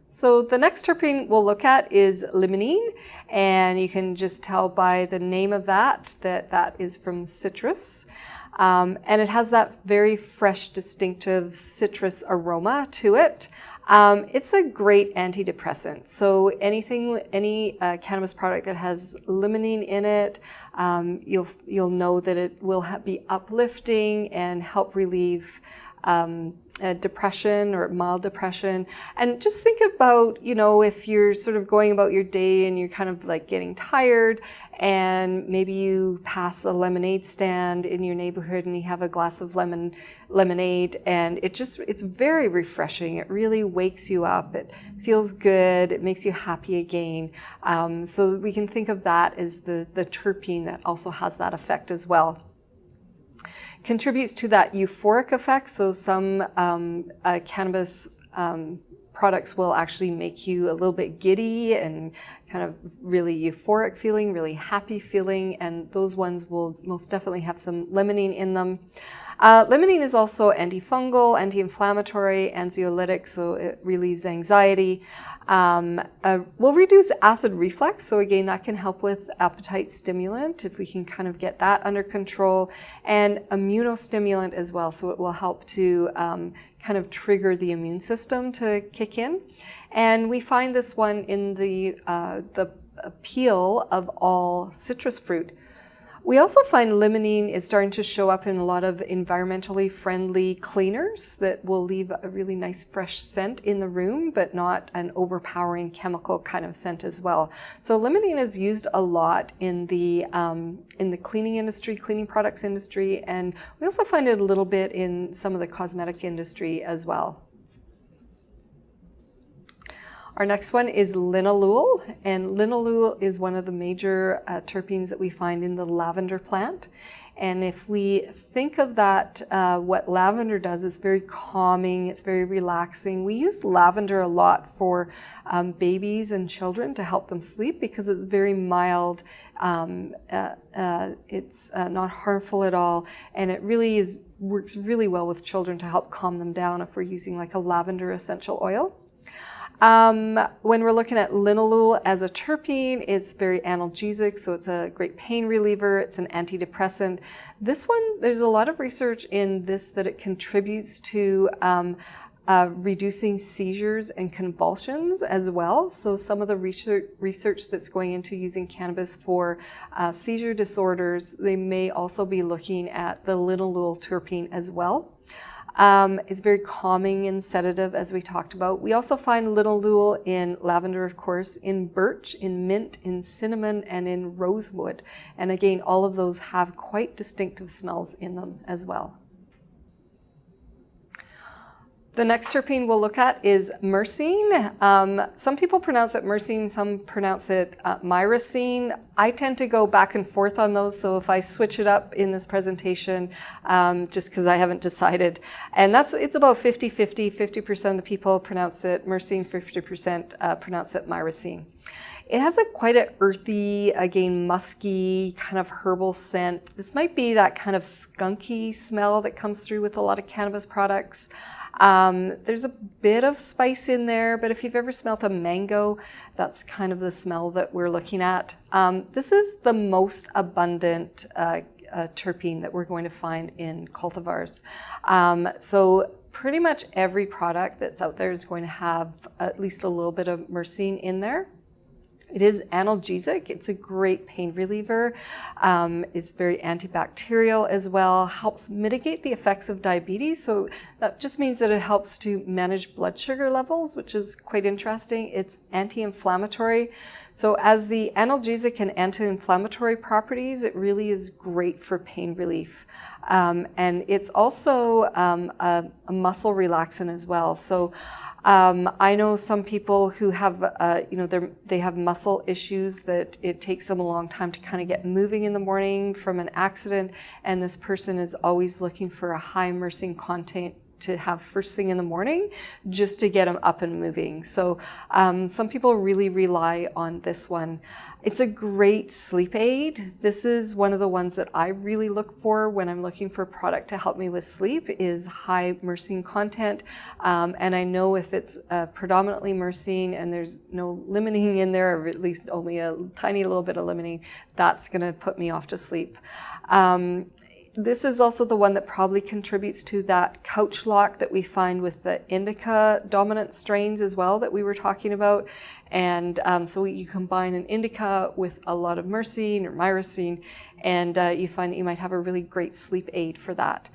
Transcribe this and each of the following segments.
So the next terpene we'll look at is limonene, and you can just tell by the name of that is from citrus. And it has that very fresh, distinctive citrus aroma to it. It's a great antidepressant. So any cannabis product that has limonene in it, you'll know that it will be uplifting and help relieve depression or mild depression. And just think about, if you're sort of going about your day and you're kind of like getting tired, and maybe you pass a lemonade stand in your neighborhood and you have a glass of lemonade, and it's very refreshing. It really wakes you up. It feels good. It makes you happy again. So we can think of that as the terpene that also has that effect as well. Contributes to that euphoric effect. So some cannabis products will actually make you a little bit giddy and kind of really euphoric feeling, really happy feeling, and those ones will most definitely have some limonene in them. Limonene is also antifungal, anti-inflammatory, anxiolytic, so it relieves anxiety. Will reduce acid reflux, so again, that can help with appetite stimulant if we can kind of get that under control, and immunostimulant as well, so it will help to kind of trigger the immune system to kick in. And we find this one in the peel of all citrus fruit. We also find limonene is starting to show up in a lot of environmentally friendly cleaners that will leave a really nice fresh scent in the room, but not an overpowering chemical kind of scent as well. So limonene is used a lot in the cleaning industry, cleaning products industry, and we also find it a little bit in some of the cosmetic industry as well. Our next one is linalool, and linalool is one of the major terpenes that we find in the lavender plant. And if we think of that, what lavender does is very calming, it's very relaxing. We use lavender a lot for babies and children to help them sleep because it's very mild, it's not harmful at all, and it really works really well with children to help calm them down if we're using like a lavender essential oil. When we're looking at linalool as a terpene, it's very analgesic, so it's a great pain reliever. It's an antidepressant. This one, there's a lot of research in this that it contributes to reducing seizures and convulsions as well. So some of the research that's going into using cannabis for seizure disorders, they may also be looking at the linalool terpene as well. It's very calming and sedative, as we talked about. We also find linalool in lavender, of course, in birch, in mint, in cinnamon, and in rosewood. And again, all of those have quite distinctive smells in them as well. The next terpene we'll look at is myrcene. Some people pronounce it myrcene, some pronounce it myrcene. I tend to go back and forth on those, so if I switch it up in this presentation, just because I haven't decided. And it's about 50-50, 50% of the people pronounce it myrcene, 50% pronounce it myrcene. It has quite an earthy, again, musky, kind of herbal scent. This might be that kind of skunky smell that comes through with a lot of cannabis products. There's a bit of spice in there, but if you've ever smelt a mango, that's kind of the smell that we're looking at. This is the most abundant terpene that we're going to find in cultivars. So pretty much every product that's out there is going to have at least a little bit of myrcene in there. It is analgesic. It's a great pain reliever. It's very antibacterial as well, helps mitigate the effects of diabetes. So that just means that it helps to manage blood sugar levels, which is quite interesting. It's anti-inflammatory. So as the analgesic and anti-inflammatory properties, it really is great for pain relief. And it's also a muscle relaxant as well. So I know some people who have, they have muscle issues that it takes them a long time to kind of get moving in the morning from an accident, and this person is always looking for a high myrcene to have first thing in the morning just to get them up and moving. So some people really rely on this one. It's a great sleep aid. This is one of the ones that I really look for when I'm looking for a product to help me with sleep, is high myrcene content. And I know if it's predominantly myrcene and there's no limonene in there, or at least only a tiny little bit of limonene, that's going to put me off to sleep. This is also the one that probably contributes to that couch lock that we find with the indica dominant strains as well that we were talking about. And so you combine an indica with a lot of myrcene or myrcene, and you find that you might have a really great sleep aid for that.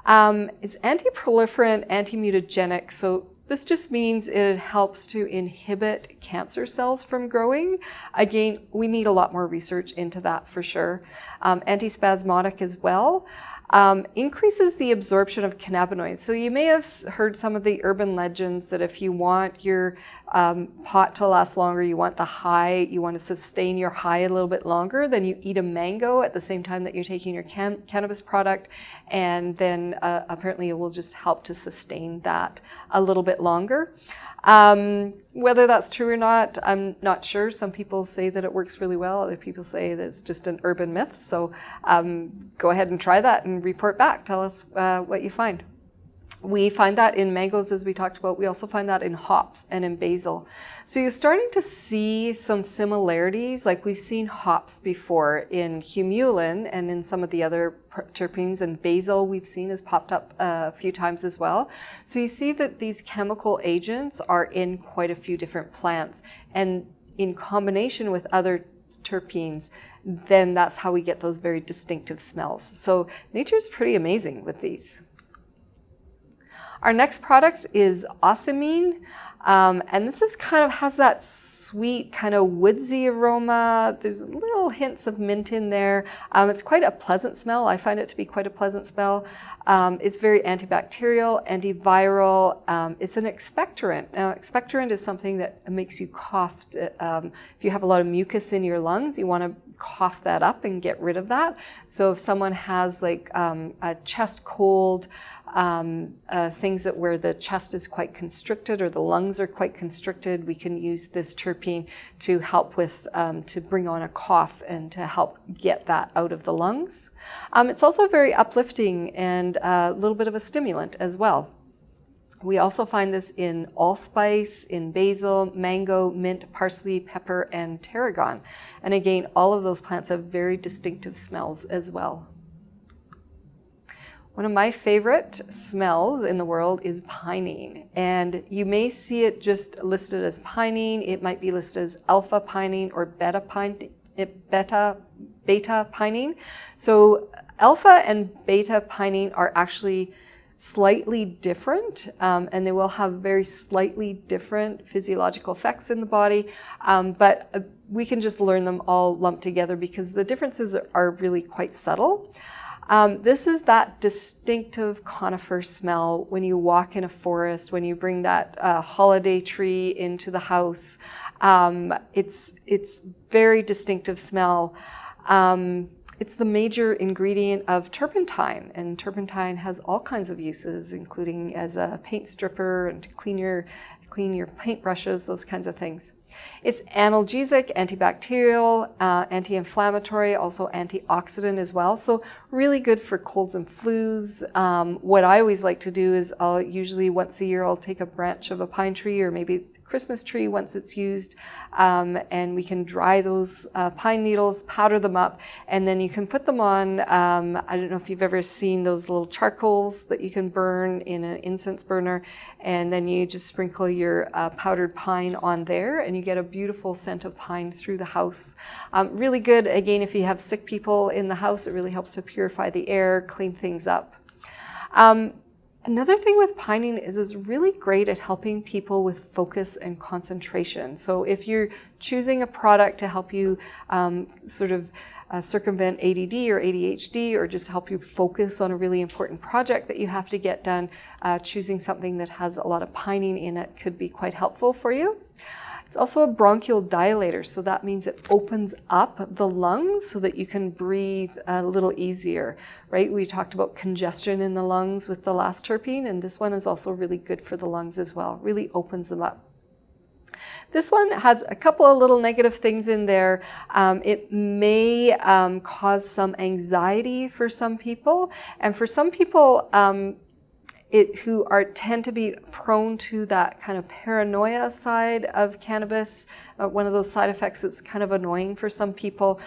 It's anti-proliferant, anti-mutagenic, so this just means it helps to inhibit cancer cells from growing. Again, we need a lot more research into that for sure. Antispasmodic as well. Increases the absorption of cannabinoids. So you may have heard some of the urban legends that if you want your pot to last longer, you want the high, you want to sustain your high a little bit longer, then you eat a mango at the same time that you're taking your cannabis product, and then apparently it will just help to sustain that a little bit longer. Whether that's true or not, I'm not sure. Some people say that it works really well. Other people say that it's just an urban myth. So go ahead and try that and report back. Tell us what you find. We find that in mangoes, as we talked about. We also find that in hops and in basil. So you're starting to see some similarities, like we've seen hops before in humulin and in some of the other terpenes, and basil we've seen has popped up a few times as well. So you see that these chemical agents are in quite a few different plants, and in combination with other terpenes, then that's how we get those very distinctive smells. So nature's pretty amazing with these. Our next product is ocimene, and this is kind of has that sweet kind of woodsy aroma. There's little hints of mint in there. It's quite a pleasant smell. I find it to be quite a pleasant smell. It's very antibacterial, antiviral. It's an expectorant. Now, expectorant is something that makes you cough. If you have a lot of mucus in your lungs, you want to cough that up and get rid of that. So if someone has like a chest cold, things that where the chest is quite constricted or the lungs are quite constricted, we can use this terpene to help with, to bring on a cough and to help get that out of the lungs. It's also very uplifting and a little bit of a stimulant as well. We also find this in allspice, in basil, mango, mint, parsley, pepper, and tarragon. And again, all of those plants have very distinctive smells as well. One of my favorite smells in the world is pinene, and you may see it just listed as pinene. It might be listed as alpha pinene or beta pinene. So alpha and beta pinene are actually slightly different, and they will have very slightly different physiological effects in the body, but we can just learn them all lumped together because the differences are really quite subtle. This is that distinctive conifer smell when you walk in a forest, when you bring that holiday tree into the house. It's very distinctive smell. It's the major ingredient of turpentine, and turpentine has all kinds of uses, including as a paint stripper and to clean your paintbrushes, those kinds of things. It's analgesic, antibacterial, anti-inflammatory, also antioxidant as well. So really good for colds and flus. What I always like to do is I'll usually once a year I'll take a branch of a pine tree or maybe Christmas tree once it's used, and we can dry those pine needles, powder them up, and then you can put them on, I don't know if you've ever seen those little charcoals that you can burn in an incense burner, and then you just sprinkle your powdered pine on there and you get a beautiful scent of pine through the house. Really good, again, if you have sick people in the house, it really helps to purify the air, clean things up. Another thing with pinene is it's really great at helping people with focus and concentration. So if you're choosing a product to help you circumvent ADD or ADHD, or just help you focus on a really important project that you have to get done, choosing something that has a lot of pinene in it could be quite helpful for you. It's also a bronchial dilator, so that means it opens up the lungs so that you can breathe a little easier, right? We talked about congestion in the lungs with the last terpene, and this one is also really good for the lungs as well. Really opens them up. This one has a couple of little negative things in there. It may cause some anxiety for some people, and for some people who tend to be prone to that kind of paranoia side of cannabis, one of those side effects that's kind of annoying for some people.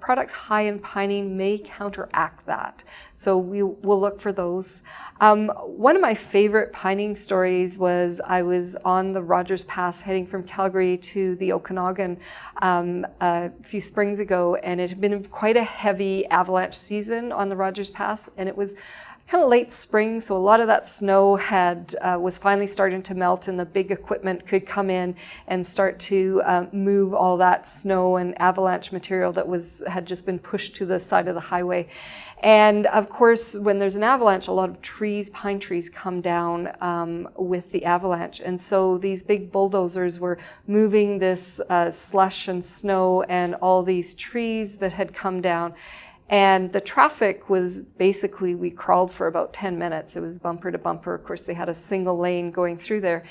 Products high in pinene may counteract that. So we will look for those. One of my favorite pinene stories was I was on the Rogers Pass heading from Calgary to the Okanagan a few springs ago, and it had been quite a heavy avalanche season on the Rogers Pass, and it was kind of late spring, so a lot of that snow was finally starting to melt, and the big equipment could come in and start to move all that snow and avalanche material that had just been pushed to the side of the highway. And of course, when there's an avalanche, a lot of trees, pine trees, come down with the avalanche. And so these big bulldozers were moving this slush and snow and all these trees that had come down. And the traffic was basically, we crawled for about 10 minutes. It was bumper to bumper. Of course, they had a single lane going through there.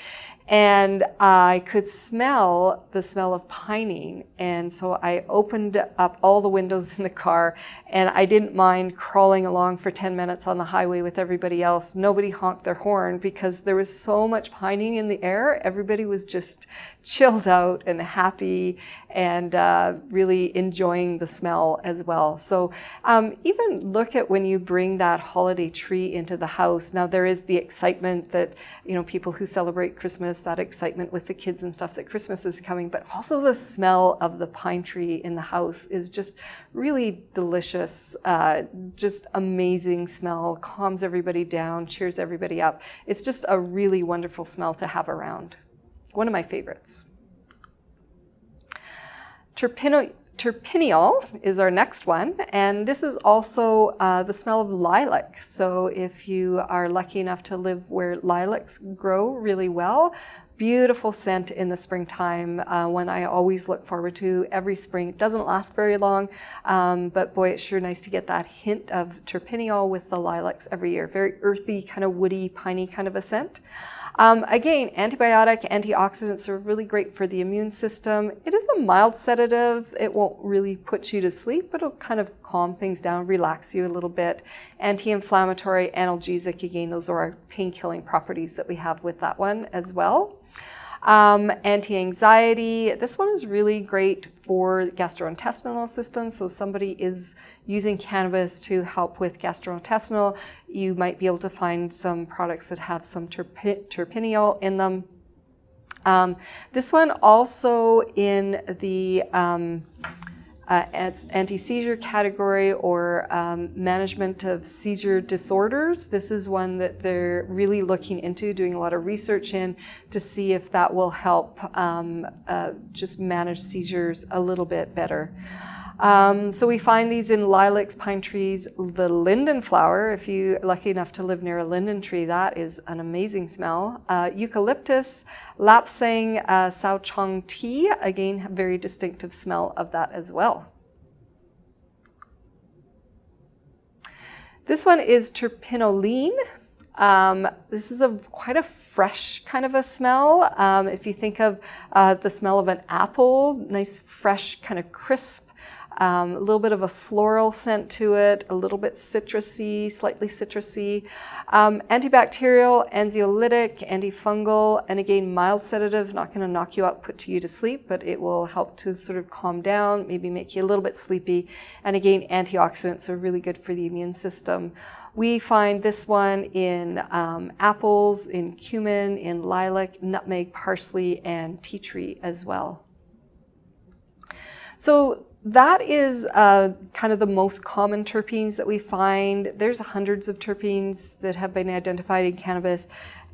And I could smell the smell of pinene. And so I opened up all the windows in the car, and I didn't mind crawling along for 10 minutes on the highway with everybody else. Nobody honked their horn because there was so much pinene in the air. Everybody was just chilled out and happy and really enjoying the smell as well. So even look at when you bring that holiday tree into the house. Now there is the excitement that, people who celebrate Christmas, that excitement with the kids and stuff that Christmas is coming, but also the smell of the pine tree in the house is just really delicious, just amazing smell, calms everybody down, cheers everybody up. It's just a really wonderful smell to have around. One of my favorites. Terpeneol is our next one, and this is also the smell of lilac. So if you are lucky enough to live where lilacs grow really well, beautiful scent in the springtime, one I always look forward to every spring. It doesn't last very long, but boy, it's sure nice to get that hint of terpeneol with the lilacs every year. Very earthy, kind of woody, piney kind of a scent. Again, antibiotic, antioxidants are really great for the immune system. It is a mild sedative. It won't really put you to sleep, but it'll kind of calm things down, relax you a little bit. Anti-inflammatory, analgesic, again, those are our pain-killing properties that we have with that one as well. Anti-anxiety, this one is really great for the gastrointestinal system. So somebody is using cannabis to help with gastrointestinal, you might be able to find some products that have some terpeneol in them. This one also in the anti-seizure category or management of seizure disorders. This is one that they're really looking into, doing a lot of research in to see if that will help just manage seizures a little bit better. So we find these in lilacs, pine trees, the linden flower. If you're lucky enough to live near a linden tree, that is an amazing smell. Eucalyptus, lapsang, sauchong tea, again, a very distinctive smell of that as well. This one is terpenoline. This is quite a fresh kind of a smell. If you think of the smell of an apple, nice, fresh, kind of crisp, a little bit of a floral scent to it, a little bit citrusy, slightly citrusy. Antibacterial, anxiolytic, antifungal, and again, mild sedative, not going to knock you out, put you to sleep, but it will help to sort of calm down, maybe make you a little bit sleepy. And again, antioxidants are really good for the immune system. We find this one in apples, in cumin, in lilac, nutmeg, parsley, and tea tree as well. So that is kind of the most common terpenes that we find. There's hundreds of terpenes that have been identified in cannabis.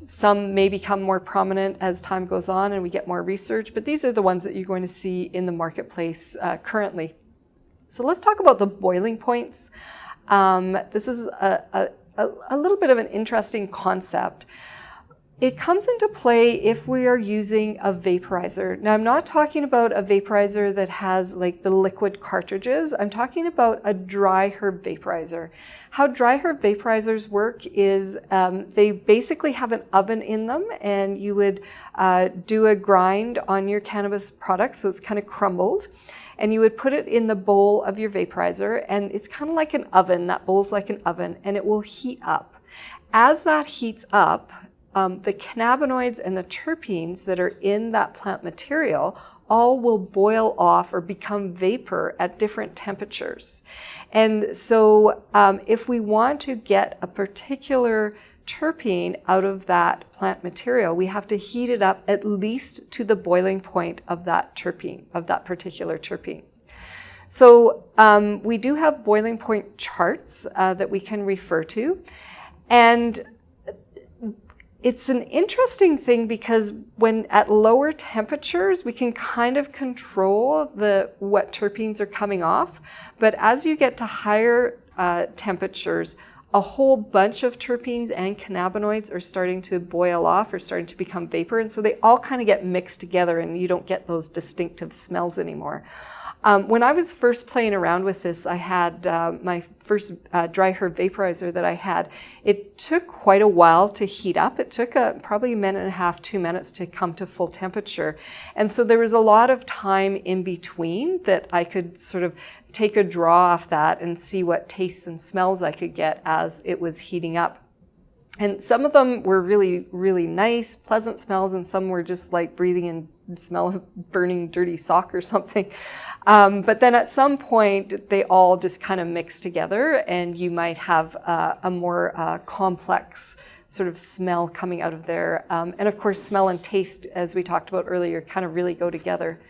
Some may become more prominent as time goes on and we get more research, but these are the ones that you're going to see in the marketplace currently. So let's talk about the boiling points. This is a little bit of an interesting concept. It comes into play if we are using a vaporizer. Now, I'm not talking about a vaporizer that has like the liquid cartridges. I'm talking about a dry herb vaporizer. How dry herb vaporizers work is they basically have an oven in them, and you would do a grind on your cannabis product so it's kind of crumbled. And you would put it in the bowl of your vaporizer, and it's kind of like an oven. That bowl's like an oven, and it will heat up. As that heats up, the cannabinoids and the terpenes that are in that plant material all will boil off or become vapor at different temperatures. And so if we want to get a particular terpene out of that plant material, we have to heat it up at least to the boiling point of that terpene, of that particular terpene. So we do have boiling point charts that we can refer to. And it's an interesting thing because when at lower temperatures, we can kind of control what terpenes are coming off. But as you get to higher temperatures, a whole bunch of terpenes and cannabinoids are starting to boil off or starting to become vapor. And so they all kind of get mixed together, and you don't get those distinctive smells anymore. When I was first playing around with this, I had my first dry herb vaporizer that I had. It took quite a while to heat up. It took probably a minute and a half, 2 minutes to come to full temperature. And so there was a lot of time in between that I could sort of take a draw off that and see what tastes and smells I could get as it was heating up. And some of them were really, really nice, pleasant smells, and some were just like breathing in the smell of burning dirty sock or something. But then at some point, they all just kind of mix together, and you might have a more complex sort of smell coming out of there. And of course, smell and taste, as we talked about earlier, kind of really go together.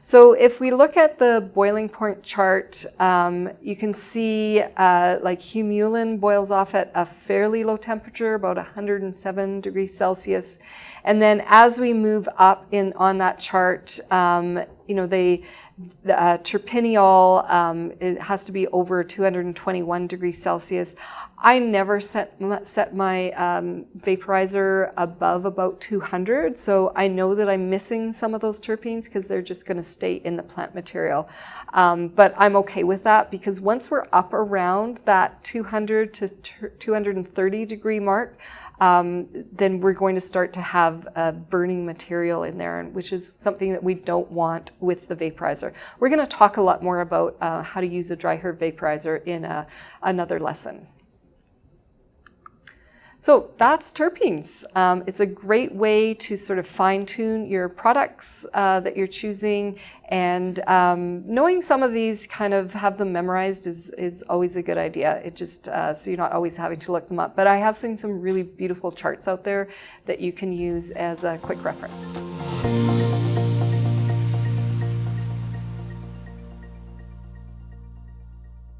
So if we look at the boiling point chart, you can see like humulin boils off at a fairly low temperature, about 107 degrees Celsius. And then as we move up on that chart, the terpineol, it has to be over 221 degrees Celsius. I never set my vaporizer above about 200, so I know that I'm missing some of those terpenes because they're just going to stay in the plant material. But I'm okay with that because once we're up around that 200 to 230 degree mark, then we're going to start to have burning material in there, which is something that we don't want with the vaporizer. We're going to talk a lot more about how to use a dry herb vaporizer in another lesson. So that's terpenes. It's a great way to sort of fine-tune your products that you're choosing, and knowing some of these, kind of have them memorized is always a good idea. It just, so you're not always having to look them up. But I have seen some really beautiful charts out there that you can use as a quick reference.